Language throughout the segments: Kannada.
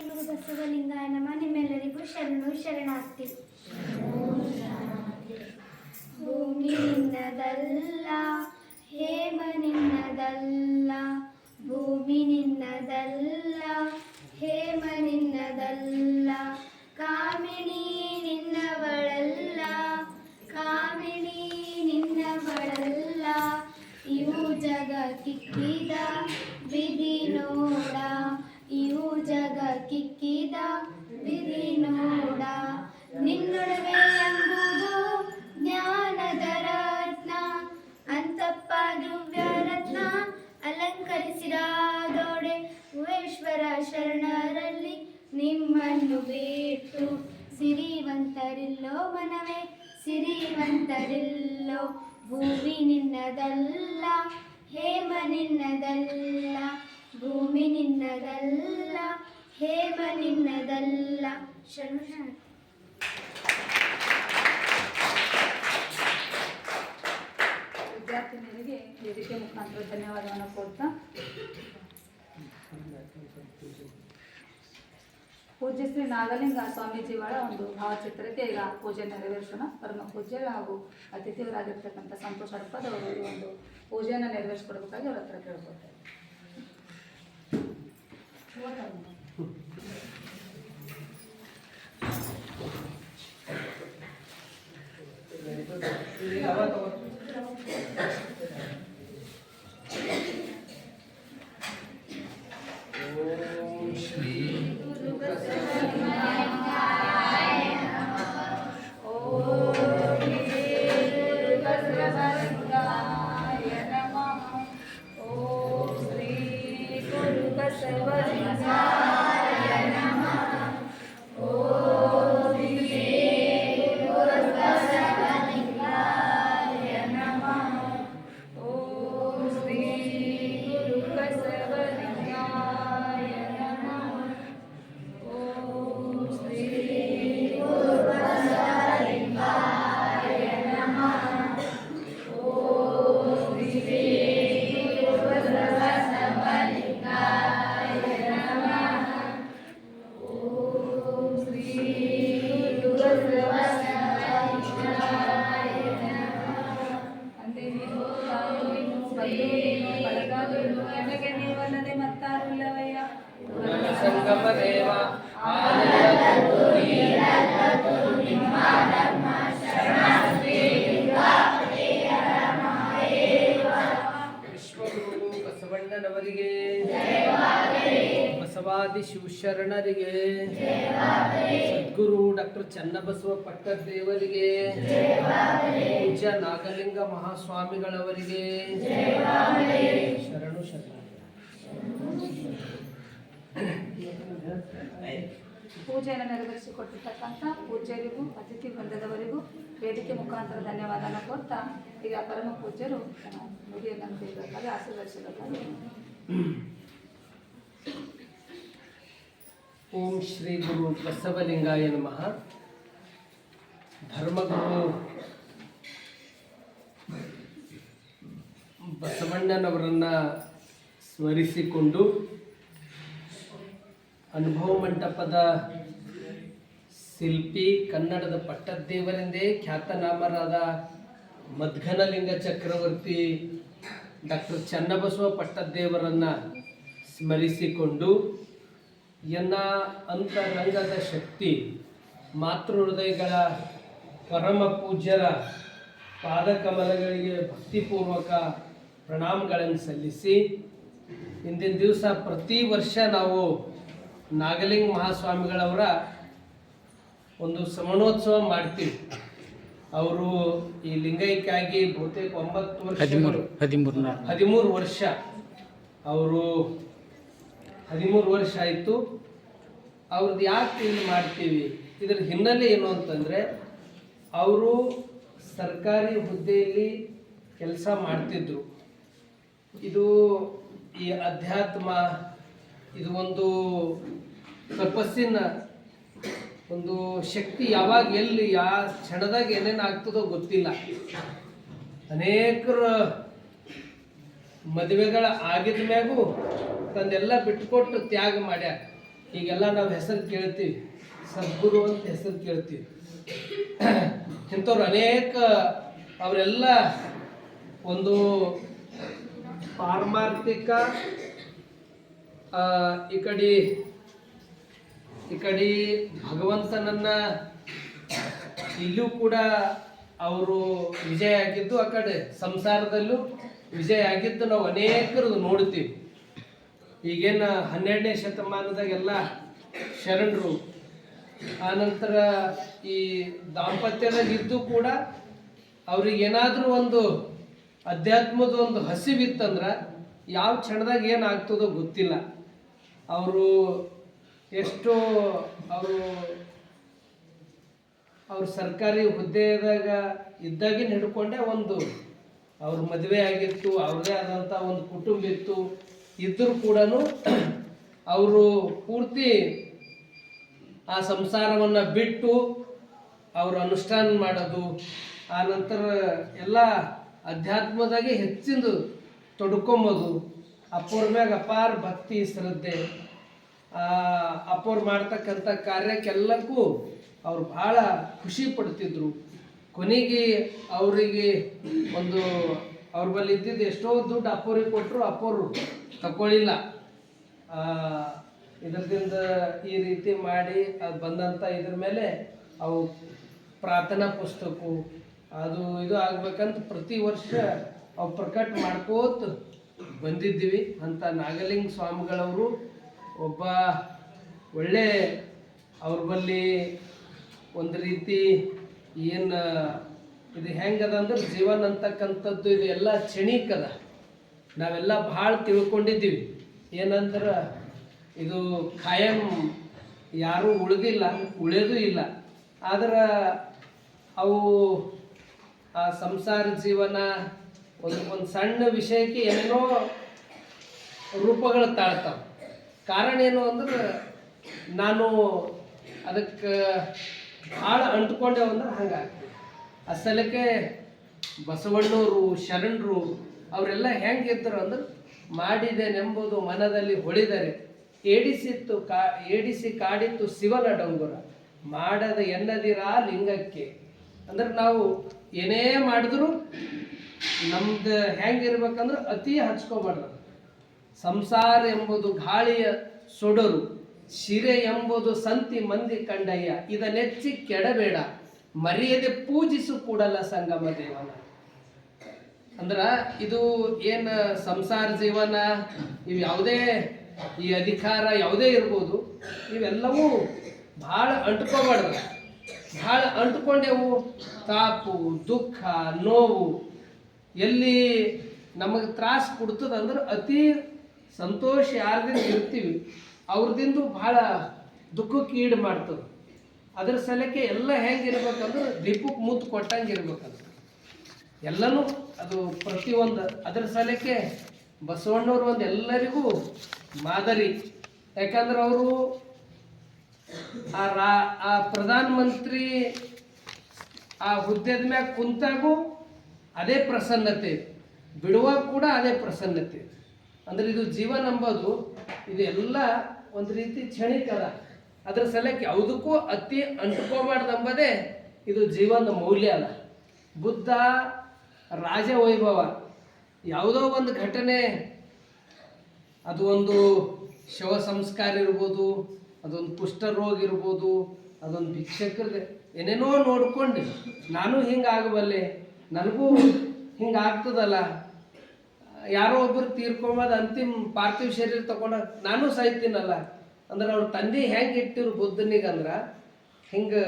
ಗುರು ಬಸವಲಿಂಗಾಯ ನಮ. ನಿಮ್ಮೆಲ್ಲರಿಗೂ ಶರಣು ಶರಣಾರ್ಥಿ. ಭೂಮಿ ನಿನ್ನದಲ್ಲ, ಹೇಮ ನಿನ್ನದಲ್ಲ, ಭೂಮಿ ನಿನ್ನದಲ್ಲ, ಹೇಮ ನಿನ್ನದಲ್ಲ, ಕಾಮಿಣಿ ನಿನ್ನವಳಲ್ಲ, ಕಾಮಿಣಿ ನಿನ್ನವಳಲ್ಲ. ಇವು ಜಗ ಕಿಕ್ಕಿದ ವಿಧಿ ನೋಡ, ಇವು ಜಗ ಕಿಕ್ಕಿದ ವಿಧಿ ನೋಡ. ನಿನ್ನೊಡವೆ ಎಂಬುದು ಜ್ಞಾನದ ರತ್ನ, ಅಂತಪ್ಪ ದಿವ್ಯ ರತ್ನ ಅಲಂಕರಿಸಿರಾದೋಡೆ. ಉವೇಶ್ವರ ಶರಣರಲ್ಲಿ ನಿಮ್ಮನ್ನು ಬಿಟ್ಟು ಸಿರಿವಂತರಿಲ್ಲೋ ಮನವೇ, ಸಿರಿವಂತರಿಲ್ಲೋ. ಭೂಮಿ ನಿನ್ನದಲ್ಲ, ಹೇಮ ನಿನ್ನದಲ್ಲ, ಭೂಮಿ ನಿನ್ನದಲ್ಲ, ಹೇಮ ನಿನ್ನದಲ್ಲ. ಶರಣ. ವಿದ್ಯಾರ್ಥಿನಿಯರಿಗೆ ವೇದಿಕೆ ಮುಖಾಂತರ ಧನ್ಯವಾದವನ್ನು ಕೊಡ್ತಾ, ಪೂಜ್ಯ ಶ್ರೀ ನಾಗಲಿಂಗ ಸ್ವಾಮೀಜಿಯವರ ಒಂದು ಭಾವಚಿತ್ರಕ್ಕೆ ಈಗ ಪೂಜೆ ನೆರವೇರಿಸೋಣ. ಪರಮ ಪೂಜ್ಯರು ಹಾಗೂ ಅತಿಥಿಯವರಾಗಿರ್ತಕ್ಕಂಥ ಸಂತೋಷ್ ಹಡಪದವರು ಈ ಒಂದು ಪೂಜೆಯನ್ನು ನೆರವೇರಿಸಿಕೊಡ್ಬೇಕಾಗಿ ಅವ್ರ ಹತ್ರ ಕೇಳ್ಕೊಳ್ತಾರೆ. ವಿಶ್ವಗುರು ಬಸವಣ್ಣನವರಿಗೆ, ಬಸವಾದಿ ಶಿವಶರಣರಿಗೆ, ಸದ್ಗುರು ಡಾಕ್ಟರ್ ಚನ್ನಬಸವ ಪಟ್ಟದೇವರಿಗೆ, ಪೂಜ್ಯ ನಾಗಲಿಂಗ ಮಹಾಸ್ವಾಮಿಗಳವರಿಗೆ ಶರಣು ಶರಣ. ಪೂಜೆಯನ್ನು ನೆರವೇರಿಸಿಕೊಟ್ಟಿರ್ತಕ್ಕಂಥ ಪೂಜ್ಯರಿಗೂ ಅತಿಥಿ ವೃಂದದವರಿಗೂ ವೇದಿಕೆ ಮುಖಾಂತರ ಧನ್ಯವಾದನ ಕೊಡ್ತಾ, ಈಗ ಪರಮ ಪೂಜ್ಯರು ನುಡಿಯನ್ನು ತಿಳಿಬೇಕಾಗಿ ಆಶೀರ್ವದಿಸಬೇಕಾಗಿ. ಓಂ ಶ್ರೀ ಗುರು ಬಸವಲಿಂಗಾಯ ನಮಃ. ಧರ್ಮಗುರು ಬಸವಣ್ಣನವರನ್ನು ಸ್ಮರಿಸಿಕೊಂಡು ಅನುಭವ ಮಂಟಪದ ಶಿಲ್ಪಿ, ಕನ್ನಡದ ಪಟ್ಟದೇವರೆಂದೇ ಖ್ಯಾತನಾಮರಾದ ಮದ್ಘನಲಿಂಗ ಚಕ್ರವರ್ತಿ ಡಾಕ್ಟರ್ ಚನ್ನಬಸವ ಪಟ್ಟದೇವರನ್ನು ಸ್ಮರಿಸಿಕೊಂಡು, ಎನ್ನ ಅಂತರಂಗದ ಶಕ್ತಿ ಮಾತೃ ಹೃದಯಗಳ ಪರಮ ಪೂಜ್ಯರ ಪಾದಕಮಲಗಳಿಗೆ ಭಕ್ತಿಪೂರ್ವಕ ಪ್ರಣಾಮಗಳನ್ನು ಸಲ್ಲಿಸಿ, ಇಂದಿನ ದಿವಸ ಪ್ರತಿ ವರ್ಷ ನಾವು ನಾಗಲಿಂಗ ಮಹಾಸ್ವಾಮಿಗಳವರ ಒಂದು ಶ್ರವಣೋತ್ಸವ ಮಾಡ್ತೀವಿ. ಅವರು ಈ ಲಿಂಗೈಕ್ಯಾಗಿ ಬಹುತೇಕ 9 ವರ್ಷ 13 ವರ್ಷ ಅವರು 13 ವರ್ಷ ಆಯಿತು. ಅವ್ರದ್ದು ಯಾಕೆ ಇಲ್ಲಿ ಮಾಡ್ತೀವಿ, ಇದರ ಹಿನ್ನೆಲೆ ಏನು ಅಂತಂದರೆ, ಅವರು ಸರ್ಕಾರಿ ಹುದ್ದೆಯಲ್ಲಿ ಕೆಲಸ ಮಾಡ್ತಿದ್ರು. ಇದು ಈ ಅಧ್ಯಾತ್ಮ, ಇದು ಒಂದು ತಪಸ್ಸಿನ ಒಂದು ಶಕ್ತಿ ಯಾವಾಗ ಎಲ್ಲಿ ಯಾವ ಕ್ಷಣದಾಗ ಏನೇನು ಆಗ್ತದೋ ಗೊತ್ತಿಲ್ಲ. ಅನೇಕರ ಮದುವೆಗಳ ಆಗಿದ ಮ್ಯಾಗೂ ತಂದೆಲ್ಲ ಬಿಟ್ಕೊಟ್ಟು ತ್ಯಾಗ ಮಾಡ್ಯಾರ. ಹೀಗೆಲ್ಲ ನಾವು ಹೆಸರು ಕೇಳ್ತೀವಿ, ಸದ್ಗುರು ಅಂತ ಹೆಸರು ಕೇಳ್ತೀವಿ. ಇಂಥವ್ರು ಅನೇಕ ಅವರೆಲ್ಲ ಒಂದು ಪಾರಮಾರ್ಥಿಕ ಈ ಕಡೆ ಭಗವಂತನನ್ನ ಇಲ್ಲೂ ಕೂಡ ಅವರು ವಿಜಯ ಆಗಿದ್ದು, ಆ ಕಡೆ ಸಂಸಾರದಲ್ಲೂ ವಿಜಯ ಆಗಿದ್ದು ನಾವು ಅನೇಕರು ನೋಡ್ತೀವಿ. ಈಗೇನು 12ನೇ ಶತಮಾನದಾಗೆಲ್ಲ ಶರಣರು, ಆನಂತರ ಈ ದಾಂಪತ್ಯದಾಗಿದ್ದು ಕೂಡ ಅವ್ರಿಗೇನಾದರೂ ಒಂದು ಅಧ್ಯಾತ್ಮದ ಒಂದು ಹಸಿವಿತ್ತಂದ್ರೆ ಯಾವ ಕ್ಷಣದಾಗ ಏನಾಗ್ತದೋ ಗೊತ್ತಿಲ್ಲ. ಅವರು ಎಷ್ಟೋ ಅವ್ರು ಸರ್ಕಾರಿ ಹುದ್ದೆದಾಗ ಇದ್ದಾಗಿನ ಹಿಡ್ಕೊಂಡೆ ಒಂದು ಅವ್ರ ಮದುವೆ ಆಗಿತ್ತು, ಅವ್ರದೇ ಆದಂಥ ಒಂದು ಕುಟುಂಬ ಇತ್ತು. ಇದ್ದರೂ ಕೂಡ ಅವರು ಪೂರ್ತಿ ಆ ಸಂಸಾರವನ್ನು ಬಿಟ್ಟು ಅವರು ಅನುಷ್ಠಾನ ಮಾಡೋದು, ಆ ನಂತರ ಎಲ್ಲ ಅಧ್ಯಾತ್ಮದಾಗೆ ಹೆಚ್ಚಿಂದು ತೊಡ್ಕೊಂಬೋದು. ಅಪ್ಪವ್ರ ಮ್ಯಾಗ ಅಪಾರ ಭಕ್ತಿ ಶ್ರದ್ಧೆ, ಅಪ್ಪವ್ರು ಮಾಡ್ತಕ್ಕಂಥ ಕಾರ್ಯಕ್ಕೆಲ್ಲಕ್ಕೂ ಅವ್ರು ಭಾಳ ಖುಷಿ ಪಡ್ತಿದ್ರು. ಕೊನೆಗೆ ಅವರಿಗೆ ಒಂದು ಅವ್ರ ಬಳಿ ಇದ್ದಿದ್ದು ಎಷ್ಟೋ ದುಡ್ಡು ಅಪ್ಪವ್ರಿಗೆ ಕೊಟ್ಟರು, ಅಪ್ಪವರು ತಗೊಳ್ಳಿಲ್ಲ. ಇದರಿಂದ ಈ ರೀತಿ ಮಾಡಿ ಅದು ಬಂದಂಥ ಇದ್ರ ಮೇಲೆ ಅವು ಪ್ರಾರ್ಥನಾ ಪುಸ್ತಕ ಅದು ಇದು ಆಗ್ಬೇಕಂತ ಪ್ರತಿ ವರ್ಷ ಅವು ಪ್ರಕಟ ಮಾಡ್ಕೋತ ಬಂದಿದ್ದೀವಿ. ಅಂತ ನಾಗಲಿಂಗ ಸ್ವಾಮಿಗಳವರು ಒಬ್ಬ ಒಳ್ಳೆ, ಅವ್ರ ಬಳಿ ಒಂದು ರೀತಿ ಏನು ಇದು ಹೆಂಗದ ಅಂದ್ರೆ ಜೀವನ ಅಂತಕ್ಕಂಥದ್ದು ಇದು ಎಲ್ಲ ಕ್ಷಣಿಕದ. ನಾವೆಲ್ಲ ಭಾಳ ತಿಳ್ಕೊಂಡಿದ್ದೀವಿ ಏನಂದ್ರೆ ಇದು ಖಾಯಂ, ಯಾರೂ ಉಳಿಯೋದು ಇಲ್ಲ. ಆದ್ರೆ ಅವು ಆ ಸಂಸಾರ ಜೀವನ ಒಂದು ಸಣ್ಣ ವಿಷಯಕ್ಕೆ ಏನೇನೋ ರೂಪಗಳು ತಾಳ್ತಾವೆ. ಕಾರಣ ಏನು ಅಂದ್ರೆ ನಾನು ಅದಕ್ಕೆ ಭಾಳ ಅಂಟ್ಕೊಂಡೇವು ಅಂದ್ರೆ ಹಂಗಾಗ್ತದೆ. ಅಸಲಕ್ಕೆ ಬಸವಣ್ಣವರು ಶರಣರು ಅವರೆಲ್ಲ ಹೆಂಗಿದ್ರು ಅಂದ್ರೆ ಮಾಡಿದೆನೆಂಬುದು ಮನದಲ್ಲಿ ಹೊಳಿದರೆ ಏಡಿಸಿ ಕಾಡಿತ್ತು ಶಿವನ ಡಂಗುರ ಮಾಡದ ಎನ್ನದಿರಾ ಲಿಂಗಕ್ಕೆ. ಅಂದ್ರೆ ನಾವು ಏನೇ ಮಾಡಿದ್ರು ನಮ್ದು ಹೆಂಗಿರ್ಬೇಕಂದ್ರೆ ಅತಿ ಹಚ್ಕೊಬಾರ್ದು. ಸಂಸಾರ ಎಂಬುದು ಗಾಳಿಯ ಸೊಡರು, ಶಿರೆ ಎಂಬುದು ಸಂತಿ ಮಂದಿ ಕಂಡಯ್ಯ, ಇದನ್ನೆಚ್ಚಿ ಕೆಡಬೇಡ ಮರ್ಯಾದೆ ಪೂಜಿಸು ಕೂಡಲ ಸಂಗಮ ದೇವನ. ಅಂದ್ರ ಇದು ಏನು ಸಂಸಾರ ಜೀವನ, ಇವು ಯಾವುದೇ ಈ ಅಧಿಕಾರ ಯಾವುದೇ ಇರ್ಬೋದು, ಇವೆಲ್ಲವೂ ಭಾಳ ಅಂಟ್ಕೋಬಾರ್ದು. ಭಾಳ ಅಂಟ್ಕೊಂಡೆವು ತಾಪು ದುಃಖ ನೋವು ಎಲ್ಲಿ ನಮಗೆ ತ್ರಾಸು ಕೊಡ್ತದಂದ್ರೆ ಅತಿ ಸಂತೋಷ ಯಾರ್ದಿಂದ ಇರ್ತೀವಿ ಅವ್ರದಿಂದ ಭಾಳ ದುಃಖಕ್ಕೆ ಈಡು ಮಾಡ್ತದೆ. ಅದ್ರ ಸಲಕ್ಕೆ ಎಲ್ಲ ಹೆಂಗಿರ್ಬೇಕಂದ್ರೆ ದೀಪಕ್ಕೆ ಮುತ್ತು ಕೊಟ್ಟಂಗೆ ಇರ್ಬೇಕಂದ್ರೆ ಎಲ್ಲನೂ ಅದು ಪ್ರತಿಯೊಂದು. ಅದರ ಸಲಕ್ಕೆ ಬಸವಣ್ಣವ್ರು ಒಂದು ಎಲ್ಲರಿಗೂ ಮಾದರಿ. ಯಾಕಂದ್ರೆ ಅವರು ಆ ಪ್ರಧಾನ ಮಂತ್ರಿ ಆ ಹುದ್ದೆದ ಮ್ಯಾಗ ಕುಂತಾಗೂ ಅದೇ ಪ್ರಸನ್ನತೆ, ಬಿಡುವಾಗ ಕೂಡ ಅದೇ ಪ್ರಸನ್ನತೆ. ಅಂದ್ರೆ ಇದು ಜೀವನ ಎಂಬುದು ಇದು ಎಲ್ಲ ಒಂದು ರೀತಿ ಕ್ಷಣಿಕದ. ಅದರ ಸಲಕ್ಕೆ ಯಾವುದಕ್ಕೂ ಅತಿ ಅಂಟ್ಕೋಬಾರ್ದಂಬುದೇ ಇದು ಜೀವನದ ಮೌಲ್ಯ ಅಲ್ಲ. ಬುದ್ಧ ರಾಜ ವೈಭವ, ಯಾವುದೋ ಒಂದು ಘಟನೆ, ಅದು ಒಂದು ಶವ ಸಂಸ್ಕಾರ ಇರ್ಬೋದು, ಅದೊಂದು ಕುಷ್ಠರೋಗ ಇರ್ಬೋದು, ಅದೊಂದು ಭಿಕ್ಷಕರಿಗೆ ಏನೇನೋ ನೋಡ್ಕೊಂಡು ನಾನು ಹಿಂಗೆ ಆಗಬಲ್ಲೆ, ನನಗೂ ಹಿಂಗೆ ಆಗ್ತದಲ್ಲ, ಯಾರೋ ಒಬ್ಬರು ತೀರ್ಕೊಂಬದು ಅಂತಿಮ ಪಾರ್ಥಿವ ಶರೀರ ತಗೊಂಡ ನಾನು ಸಾಯ್ತೀನಲ್ಲ ಅಂದ್ರೆ ಅವ್ರ ತಂದೆ ಹೆಂಗೆ ಇಟ್ಟಿರು ಬುದ್ಧನಿಗಂದ್ರೆ ಹಿಂಗೆ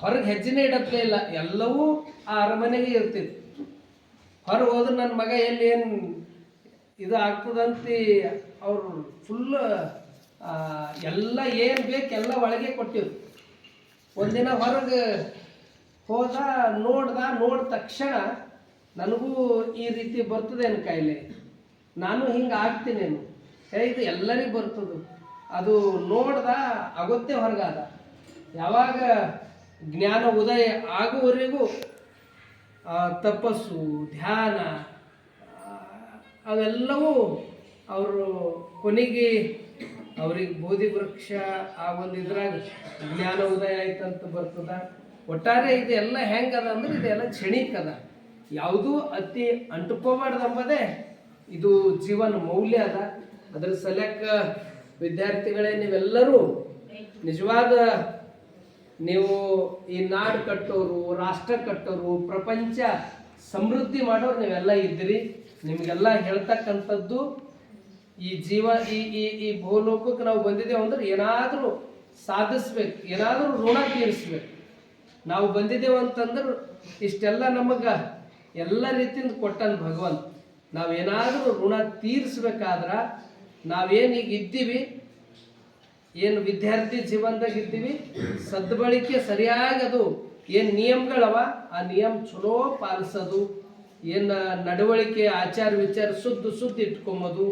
ಹೊರಗೆ ಹೆಜ್ಜೆನೇ ಇಡಪ್ಲೇ ಇಲ್ಲ, ಎಲ್ಲವೂ ಆ ಅರಮನೆಗೆ ಇರ್ತಿತ್ತು. ಹೊರಗೆ ಹೋದ್ರೆ ನನ್ನ ಮಗ ಎಲ್ಲಿ ಏನು ಇದು ಆಗ್ತದಂತ ಅವರು ಫುಲ್ ಎಲ್ಲ ಏನು ಬೇಕೆಲ್ಲ ಒಳಗೆ ಕೊಟ್ಟಿರು. ಒಂದಿನ ಹೊರಗೆ ಹೋದ, ನೋಡಿದ ತಕ್ಷಣ ನನಗೂ ಈ ರೀತಿ ಬರ್ತದೇನು ಕಾಯಿಲೆ, ನಾನು ಹಿಂಗೆ ಆಗ್ತೀನೇನು, ಇದು ಎಲ್ಲರಿಗೂ ಬರ್ತದೆ. ಅದು ನೋಡ್ದ ಆಗುತ್ತೆ ಹೊರಗಾದ. ಯಾವಾಗ ಜ್ಞಾನ ಉದಯ ಆಗುವವರೆಗೂ ತಪಸ್ಸು ಧ್ಯಾನ ಅವೆಲ್ಲವೂ ಅವರು ಕೊನೆಗೆ ಅವ್ರಿಗೆ ಬೋಧಿ ವೃಕ್ಷ ಆ ಒಂದು ಇದ್ರಾಗ ಜ್ಞಾನ ಉದಯ ಆಯ್ತಂತ ಬರ್ತದ. ಒಟ್ಟಾರೆ ಇದೆಲ್ಲ ಹೆಂಗದ ಅಂದ್ರೆ ಇದೆಲ್ಲ ಕ್ಷಣಿಕ ಅದ, ಯಾವುದೂ ಅತಿ ಅಂಟುಕೋಬಾರ್ದು ಎಂಬುದೇ ಇದು ಜೀವನ ಮೌಲ್ಯ ಅದ. ಅದ್ರ ಸಲಕ್ಕ ವಿದ್ಯಾರ್ಥಿಗಳೇ, ನೀವೆಲ್ಲರೂ ನಿಜವಾದ ನೀವು ಈ ನಾಡು ಕಟ್ಟೋರು, ರಾಷ್ಟ್ರ ಕಟ್ಟೋರು, ಪ್ರಪಂಚ ಸಮೃದ್ಧಿ ಮಾಡೋರು ನೀವೆಲ್ಲ ಇದ್ದೀರಿ. ನಿಮಗೆಲ್ಲ ಹೇಳ್ತಕ್ಕಂಥದ್ದು ಈ ಈ ಭೂಲೋಕಕ್ಕೆ ನಾವು ಬಂದಿದ್ದೇವೆ ಅಂದ್ರೆ ಏನಾದರೂ ಸಾಧಿಸ್ಬೇಕು, ಏನಾದರೂ ಋಣ ತೀರಿಸ್ಬೇಕು. ನಾವು ಬಂದಿದ್ದೇವೆ ಅಂತಂದ್ರೆ ಇಷ್ಟೆಲ್ಲ ನಮಗೆ ಎಲ್ಲ ರೀತಿಯಿಂದ ಕೊಟ್ಟನ್ ಭಗವಂತ. ನಾವೇನಾದರೂ ಋಣ ತೀರಿಸ್ಬೇಕಾದ್ರೆ ನಾವೇನು ಈಗ ಇದ್ದೀವಿ, ಏನು ವಿದ್ಯಾರ್ಥಿ ಜೀವನದಾಗ ಇದ್ದೀವಿ, ಸದ್ಬಳಕೆ ಸರಿಯಾಗಿ ಅದು ಏನು ನಿಯಮಗಳವ ಆ ನಿಯಮ ಚಲೋ ಪಾಲಿಸೋದು, ಏನು ನಡವಳಿಕೆ ಆಚಾರ ವಿಚಾರ ಶುದ್ಧ ಇಟ್ಕೊಂಬೋದು.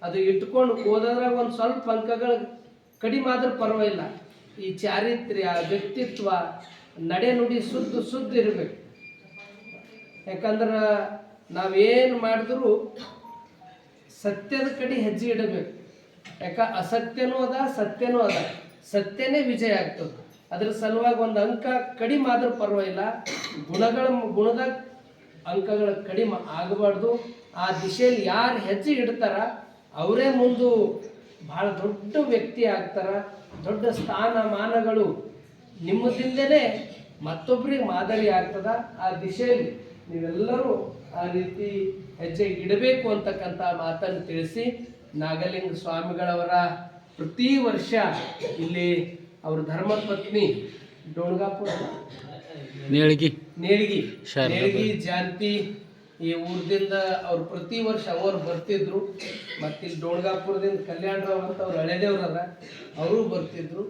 ಅದು ಇಟ್ಕೊಂಡು ಓದೋದ್ರಾಗ ಒಂದು ಸ್ವಲ್ಪ ಅಂಕಗಳು ಕಡಿಮೆ ಆದ್ರೆ ಪರವಾಗಿಲ್ಲ. ಈ ಚಾರಿತ್ರ್ಯ, ವ್ಯಕ್ತಿತ್ವ, ನಡೆ ನುಡಿ ಶುದ್ಧ ಇರಬೇಕು. ಯಾಕಂದ್ರೆ ನಾವೇನು ಮಾಡಿದ್ರು ಸತ್ಯದ ಕಡೆ ಹೆಜ್ಜೆ ಇಡಬೇಕು. ಅಸತ್ಯನೂ ಅದ, ಸತ್ಯನೂ ಅದ. ಸತ್ಯನೇ ವಿಜಯ ಆಗ್ತದೆ. ಅದ್ರ ಸಲುವಾಗಿ ಒಂದು ಅಂಕ ಕಡಿಮೆ ಆದ್ರೂ ಪರವಾಗಿಲ್ಲ, ಗುಣದಾಗ ಅಂಕಗಳ ಕಡಿಮೆ ಆಗಬಾರ್ದು. ಆ ದಿಶೆಯಲ್ಲಿ ಯಾರು ಹೆಜ್ಜೆ ಇಡ್ತಾರ ಅವರೇ ಮುಂದೆ ಭಾಳ ದೊಡ್ಡ ವ್ಯಕ್ತಿ ಆಗ್ತಾರ. ದೊಡ್ಡ ಸ್ಥಾನಮಾನಗಳು ನಿಮ್ಮದಿಂದಲೇ ಮತ್ತೊಬ್ಬರಿಗೆ ಮಾದರಿ ಆಗ್ತದ. ಆ ದಿಶೆಯಲ್ಲಿ ನೀವೆಲ್ಲರೂ ಆ ರೀತಿ ಹೆಜ್ಜೆ ಇಡಬೇಕು ಅಂತಕ್ಕಂಥ ಮಾತನ್ನು ತಿಳಿಸಿ, ನಾಗಲಿಂಗ ಸ್ವಾಮಿಗಳವರ ಪ್ರತಿ ವರ್ಷ ಇಲ್ಲಿ ಅವ್ರ ಧರ್ಮಪತ್ನಿ ಡೋಣಗಾಪುರ ನೇಳ್ಗಿ ಜಾಂತಿ ಈ ಊರದಿಂದ ಅವ್ರು ಪ್ರತಿ ವರ್ಷ ಅವರು ಬರ್ತಿದ್ರು. ಮತ್ತು ಇಲ್ಲಿ ಡೋಣಗಾಪುರದಿಂದ ಕಲ್ಯಾಣರಾವ್ ಅಂತ ಅವ್ರು ಹಳೆದೇವ್ರದ ಅವರು ಬರ್ತಿದ್ರು.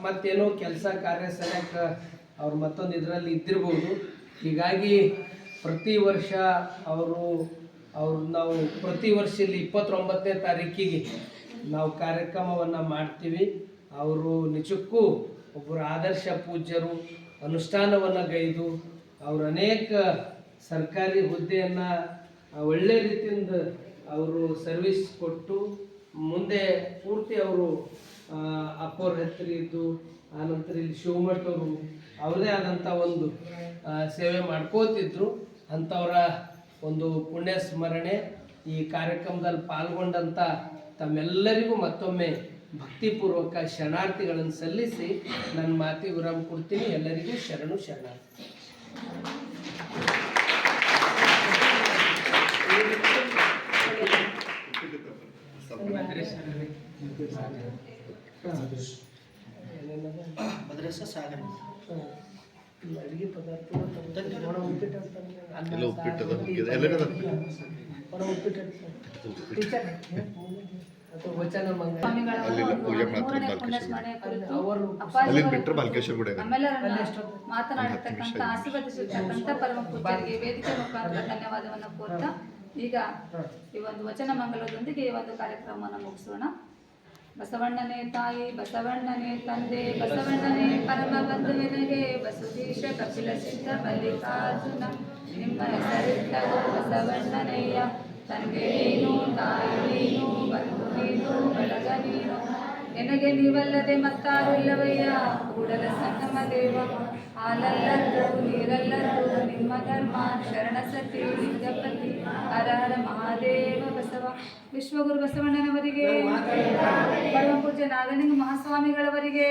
ಮತ್ತೇನೋ ಕೆಲಸ ಕಾರ್ಯ ಸಲಕ್ಕೆ ಅವ್ರು ಮತ್ತೊಂದು ಇದರಲ್ಲಿ ಇದ್ದಿರ್ಬೋದು. ಹೀಗಾಗಿ ಪ್ರತಿ ವರ್ಷ ನಾವು ಪ್ರತಿ ವರ್ಷ ಇಲ್ಲಿ 29ನೇ ತಾರೀಕಿಗೆ ನಾವು ಕಾರ್ಯಕ್ರಮವನ್ನು ಮಾಡ್ತೀವಿ. ಅವರು ನಿಜಕ್ಕೂ ಒಬ್ಬರು ಆದರ್ಶ ಪೂಜ್ಯರು, ಅನುಷ್ಠಾನವನ್ನು ಗೈದು ಅವರು ಅನೇಕ ಸರ್ಕಾರಿ ಹುದ್ದೆಯನ್ನು ಒಳ್ಳೆ ರೀತಿಯಿಂದ ಅವರು ಸರ್ವಿಸ್ ಕೊಟ್ಟು ಮುಂದೆ ಪೂರ್ತಿ ಅವರು ಅಪ್ಪವ್ರ ಹತ್ತಿರ ಇದ್ದು, ಆನಂತರ ಇಲ್ಲಿ ಶಿವಮಠ ಅವರು ಅವರದೇ ಆದಂಥ ಒಂದು ಸೇವೆ ಮಾಡ್ಕೋತಿದ್ರು. ಅಂಥವರ ಒಂದು ಪುಣ್ಯ ಸ್ಮರಣೆ ಈ ಕಾರ್ಯಕ್ರಮದಲ್ಲಿ ಪಾಲ್ಗೊಂಡಂಥ ತಮ್ಮೆಲ್ಲರಿಗೂ ಮತ್ತೊಮ್ಮೆ ಭಕ್ತಿಪೂರ್ವಕ ಶರಣಾರ್ಥಿಗಳನ್ನು ಸಲ್ಲಿಸಿ ನನ್ನ ಮಾತಿಗೆ ವಿರಾಮ ಕೊಡ್ತೀನಿ. ಎಲ್ಲರಿಗೂ ಶರಣು ಶರಣಾರ್ಥಿ. ಅಡುಗೆ ಪದಾರ್ಥ ಮಾತನಾಡಿರ್ತಕ್ಕಂಥ ಆಶೀರ್ವದಿಸಿರ್ತಕ್ಕಂಥ ಪರಮ ಪೂಜ್ಯರಿಗೆ ವೇದಿಕೆ ಮುಖಾಂತರ ಧನ್ಯವಾದವನ್ನು ಕೋರ್ತಾ ಈಗ ಈ ಒಂದು ವಚನ ಮಂಗಲದೊಂದಿಗೆ ಈ ಒಂದು ಕಾರ್ಯಕ್ರಮವನ್ನು ಮುಗಿಸೋಣ. ಬಸವಣ್ಣನೇ ತಾಯಿ, ಬಸವಣ್ಣನೇ ತಂದೆ, ಬಸವಣ್ಣನೇ ಪರಮ ಬಂಧುವಿನಗೆ, ಬಸುದೀಶ ಕಪಿಲ ಸಿದ್ಧ ಮಲ್ಲಿಕಾರ್ಜುನ ನಿಮ್ಮ ಹೆಸರಿಟ್ಟವು ಬಸವಣ್ಣನಯ್ಯ. ತಂದೆ ನೀನು, ತಾಯಿ ನೀನು, ಬಂಧು ನೀನು, ಬಳಗ ನೀನು, ನಿನಗೆ ನೀವಲ್ಲದೆ ಮತ್ತಾರು ಇಲ್ಲವಯ್ಯ. ಕೂಡಲ ಸಂಗಮ ದೇವ, ಹಾಲಲ್ಲದ್ದು ನೀರಲ್ಲದ್ದು ನಿಮ್ಮ ಧರ್ಮ, ಶರಣ ಸತಿ ಲಿಂಗಪತಿ, ಹರ ಹರ ಮಹಾದೇವ ಬಸವ. ವಿಶ್ವಗುರು ಬಸವಣ್ಣನವರಿಗೆ, ಪರಮ ಪೂಜ್ಯ ನಾಗಲಿಂಗ ಮಹಾಸ್ವಾಮಿಗಳವರಿಗೆ